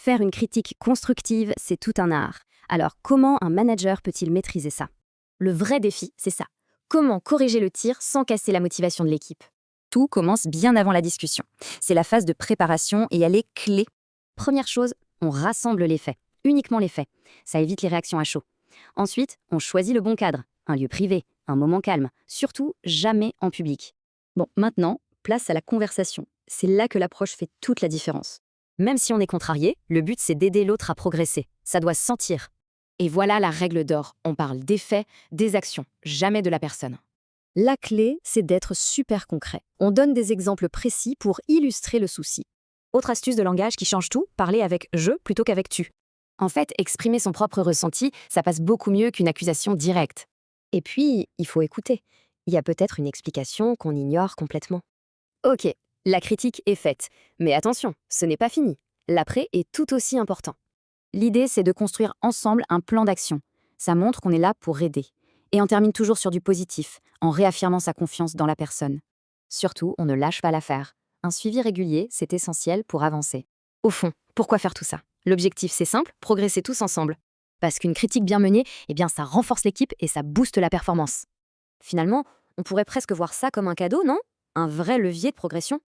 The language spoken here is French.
Faire une critique constructive, c'est tout un art. Alors, comment un manager peut-il maîtriser ça? Le vrai défi, c'est ça. Comment corriger le tir sans casser la motivation de l'équipe? Tout commence bien avant la discussion. C'est la phase de préparation et elle est clé. Première chose, on rassemble les faits. Uniquement les faits. Ça évite les réactions à chaud. Ensuite, on choisit le bon cadre. Un lieu privé, un moment calme. Surtout, jamais en public. Bon, maintenant, place à la conversation. C'est là que l'approche fait toute la différence. Même si on est contrarié, le but c'est d'aider l'autre à progresser. Ça doit se sentir. Et voilà la règle d'or. On parle des faits, des actions, jamais de la personne. La clé, c'est d'être super concret. On donne des exemples précis pour illustrer le souci. Autre astuce de langage qui change tout, parler avec « je » plutôt qu'avec « tu ». En fait, exprimer son propre ressenti, ça passe beaucoup mieux qu'une accusation directe. Et puis, il faut écouter. Il y a peut-être une explication qu'on ignore complètement. Ok, la critique est faite. Mais attention, ce n'est pas fini. L'après est tout aussi important. L'idée, c'est de construire ensemble un plan d'action. Ça montre qu'on est là pour aider. Et on termine toujours sur du positif, en réaffirmant sa confiance dans la personne. Surtout, on ne lâche pas l'affaire. Un suivi régulier, c'est essentiel pour avancer. Au fond, pourquoi faire tout ça? L'objectif, c'est simple, progresser tous ensemble. Parce qu'une critique bien menée, eh bien, ça renforce l'équipe et ça booste la performance. Finalement, on pourrait presque voir ça comme un cadeau, non? Un vrai levier de progression.